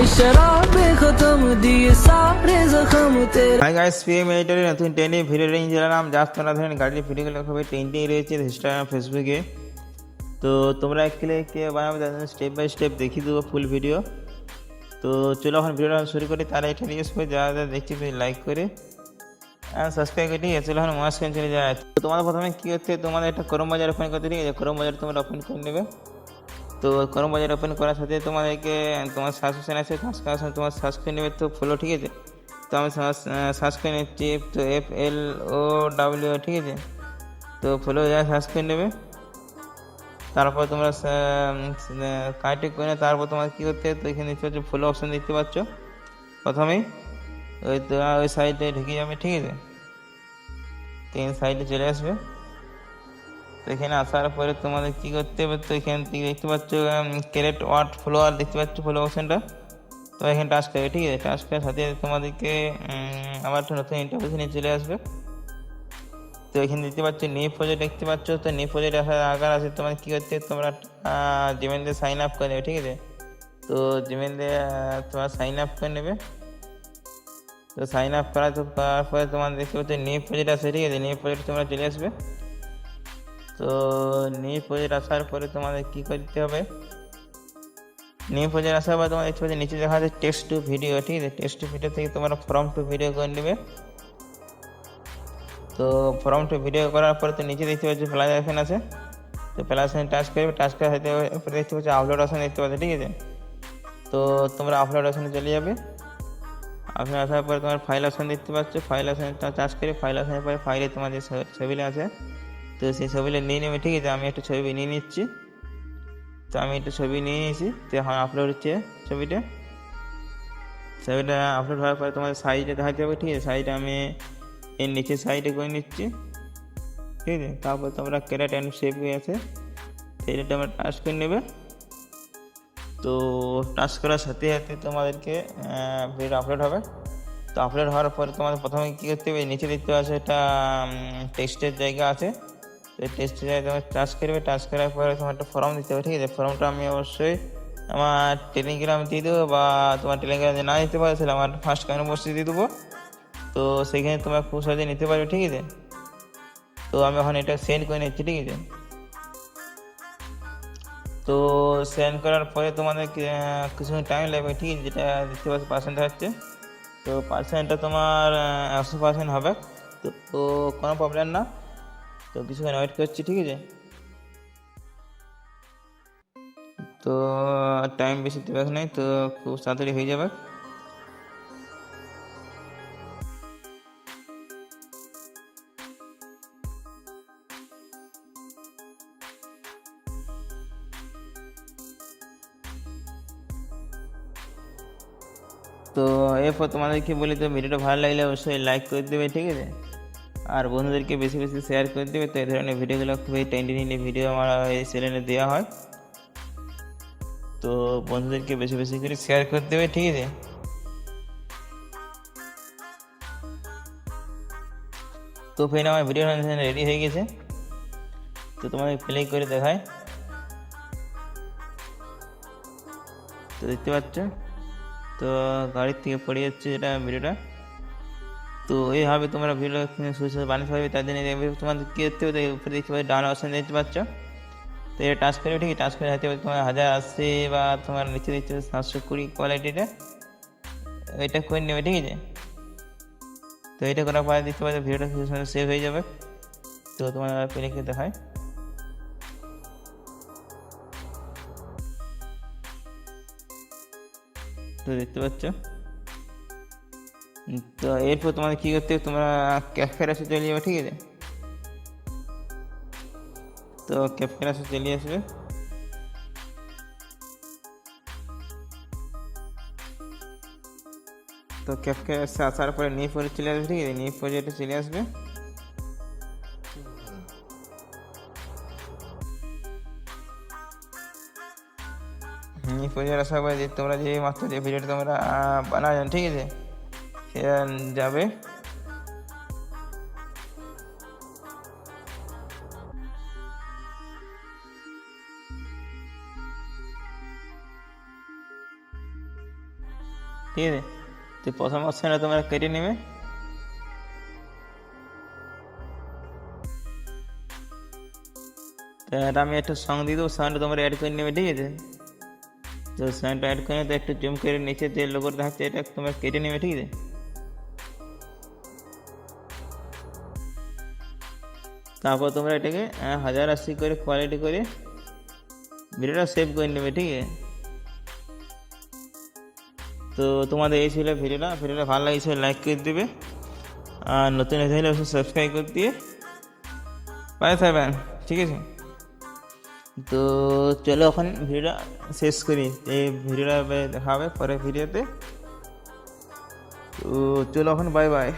शराबे खत्म दिए सारे जख्म तेरे। হাই গাইস, পিএম এডিটরে নতুন টেনে ভিডিও রেঞ্জ দিলাম। জাস্ট তোমরা ধরেন গাড়ির ভিডিওগুলো খুবই টেনটেই রয়েছে ইনস্টাগ্রাম ফেসবুকে। তো তোমরা কে বানাবে তার জন্য স্টেপ বাই স্টেপ দেখিয়ে দেবো ফুল ভিডিও। তো চলো এখন ভিডিওটা শুরু করি। তারা এটা রিকোয়েস্ট করে যারা যারা দেখছি লাইক করে সাবস্ক্রাইব করে, ঠিক আছে? চলো এখন মাস চলে যায়। তো তোমাদের প্রথমে কী হচ্ছে, তোমাদের একটা ক্রোম বাজার ওপেন করতে, ঠিক আছে? ক্রোম বাজার তোমরা ওপেন করে নেবে। তো ক্রোম বাজার ওপেন করার সাথে তোমাদেরকে তোমার সার্চ অপশান আছে, কাজ করার সময় তোমার সার্চ করে নেবে তো ফলো, ঠিক আছে? তো আমি সার্চ করে নিচ্ছি, তো FLOW, ঠিক আছে? তো ফলো যা সার্চ করে নেবে। তারপর তোমরা কানেক্ট করে নেবে। তারপর তোমার কী করতে, তো এখানে দেখতে পাচ্ছ ফলো অপশান দেখতে পাচ্ছ প্রথমেই। ওই সাইডে ঢুকে যাবে, ঠিক আছে? তো এই সাইডে চলে আসবে। তো এখানে আসার পরে তোমাদের কী করতে হবে, তো এখান থেকে দেখতে পাচ্ছ ক্যারেট ওয়াট ফলোয়ার দেখতে পাচ্ছ ফলো অপশানটা। তো এখানে টাচ করবে, ঠিক আছে? টাচ করার সাথে তোমাদেরকে আবার একটা নতুন ইন্টারফেসে চলে আসবে। তো এখানে দেখতে পাচ্ছ নিউ প্রজেক্ট দেখতে পাচ্ছ। তো নিউ প্রজেক্ট আসার আগার আছে তোমার কী করতে, তোমরা জিমেল দিয়ে সাইন আপ করে নেবে, ঠিক আছে? তো জিমেল দিয়ে তোমার সাইন আপ করে নেবে। তো সাইন আপ করার পরে তোমার দেখতে পাচ্ছ নিউ প্রজেক্ট আসে, ঠিক আছে? নিউ প্রজেক্ট তোমরা চলে আসবে। তো নিউ প্রজেক্ট আসার পরে তোমাদের কী করতে হবে, নিউ প্রজেক্ট আসার পর তোমার দেখতে পাচ্ছি নিচে দেখা যাচ্ছে টেক্সট টু ভিডিও, ঠিক আছে? টেক্সট টু ভিডিও থেকে তোমরা ফ্রম টু ভিডিও করে নেবে। তো ফ্রম টু ভিডিও করার পরে তো নিচে দেখতে পাচ্ছি প্লাস আইকন আছে। তো প্লাস আইকনে টাচ করবে, টাচ করার সাথে দেখতে পাচ্ছি আপলোড অপশন দেখতে পাচ্ছি, ঠিক আছে? তো তোমরা আপলোড অপশনে চলে যাবে। আপলোড আসার পরে তোমার ফাইল অপশন দেখতে পাচ্ছ, ফাইল অপশনে টাচ করে ফাইল অপশনের পরে ফাইলে তোমার যে ছবিটা আছে তো সেই ছবিটা নিয়ে নেবে, ঠিক আছে? আমি একটা ছবি নিয়ে নিচ্ছি। তো আমি একটা ছবি নিয়ে নিয়েছি। তো এখন আপলোড হচ্ছে ছবিটা আপলোড হওয়ার পরে তোমার সাইজটা দেখাতে হবে, ঠিক আছে? সাইজটা আমি এর নিচে সাইডে করে নিচ্ছি, ঠিক আছে? তারপর তোমরা ক্যারেট অ্যান্ড শেপ হয়ে আছে সেইটা তোমরা টাচ করে নেবে। তো টাচ করার সাথে সাথে তোমাদেরকে ভিডিও আপলোড হবে। তো আপলোড হওয়ার পরে তোমাদের প্রথমে কী করতে হবে, নিচে দেখতে পাচ্ছ একটা টেক্সটের জায়গা আছে। তো টেক্সটের জায়গায় তোমার টাচ করবে, টাচ করার পরে তোমার একটা ফর্ম দিতে হবে, ঠিক আছে? ফর্মটা আমি অবশ্যই আমার টেলিগ্রামে দিয়ে দেবো, বা তোমার টেলিগ্রামে না দিতে পারো তাহলে আমার ফার্স্ট কমেন্ট বক্সে দিয়ে দেবো। তো সেখানে তোমরা খুব সহজে নিতে পারবে, ঠিক আছে? তো আমি এখন এটা সেন্ড করে নিচ্ছি, ঠিক আছে? তো সেন্ড করার পরে তোমাদের কিছু টাইম লাগবে, ঠিক আছে? যেটা দেখতে পাচ্ছি পার্সেন্ট হচ্ছে, তো পার্সেন্টটা তোমার 100% হবে। তো কোনো প্রবলেম না। তো কিছুক্ষণ ওয়েট করছি, ঠিক আছে? তো টাইম বেশি দেবে নাই, তো খুব তাড়াতাড়ি হয়ে যাবে। তো এরপর তোমাদেরকে বলি, তো ভিডিওটা ভালো লাগলে অবশ্যই লাইক করে দেবে, ঠিক আছে? আর বন্ধুদেরকে বেশি বেশি শেয়ার করে দেবে। তো এই ধরনের ভিডিওগুলো খুবই টেন্ডেন্সি ভিডিও আমার এই চ্যানেলে দেওয়া হয়। তো বন্ধুদেরকে বেশি বেশি করে শেয়ার করে দেবে, ঠিক আছে? তো ফ্রেন্ড, আমার ভিডিও রেডি হয়ে গেছে। তো তোমাদের প্লে করে দেখায়। তো দেখতে পাচ্ছ, তো গাড়ির থেকে পড়ে যাচ্ছে এটা ভিডিওটা। তো এইভাবে তোমরা ভিডিও সুন্দর বানাতে পারবে। তার জন্য তোমাদের কী করতে হবে, উপরে দেখতে পাচ্ছ ডাউন অপশান দেখতে পাচ্ছ। তো এটা টাচ করবে, ঠিক আছে? টাচ করে হাতে তোমার 1080 বা তোমার নিচে দেখতে 720 কোয়ালিটিটা এটা করে নেবে, ঠিক আছে? তো এটা করার পরে দেখতে পাচ্ছ ভিডিওটা সেভ হয়ে যাবে। তো তোমার প্লেকে দেখায়। তো দেখতে পাচ্ছ। তো এরপর তোমাদের কী করতে হবে, তোমরা ক্যাপচার আসে চলে যাবে, ঠিক আছে? তো ক্যাপচার আসে চলে আসবে। তো ক্যাপচার আসার পরে নিউ প্রজেক্ট চলে আসবে, ঠিক আছে? নিউ প্রজেক্টে চলে আসবে। নিউ প্রজেক্ট আসার পরে যে তোমরা যে মাত্র যে ভিডিওটা তোমরা বানাবেন, ঠিক আছে? সেটা যাবে। ঠিক আছে। তো প্রথম অপশানে তোমরা কেটে নেবে, তো এটা আমি একটা সং দিয়ে দেবো, সাউন্ডটা তোমরা অ্যাড করে নেবে, ঠিক আছে। তো সাউন্ডটা অ্যাড করে তো একটু জুম করে নিচে যে লোগোটা থাকছে এটা তোমরা কেটে নেবে, ঠিক আছে। তারপর তোমরা এটাকে 1080 করে কোয়ালিটি করে ভিডিওটা সেভ করে নেবে, ঠিক আছে। তো তোমাদের এই ছিল ভিডিওটা ভালো লাগছে লাইক করে দেবে, আর নতুন হলে অবশ্যই সাবস্ক্রাইব করে দিয়ে পাশে থাকবেন, ঠিক আছে। তো চলো এখন ভিডিওটা শেষ করি, এই ভিডিওটা দেখা হবে পরের ভিডিওতে। তো চলো এখন বাই বাই।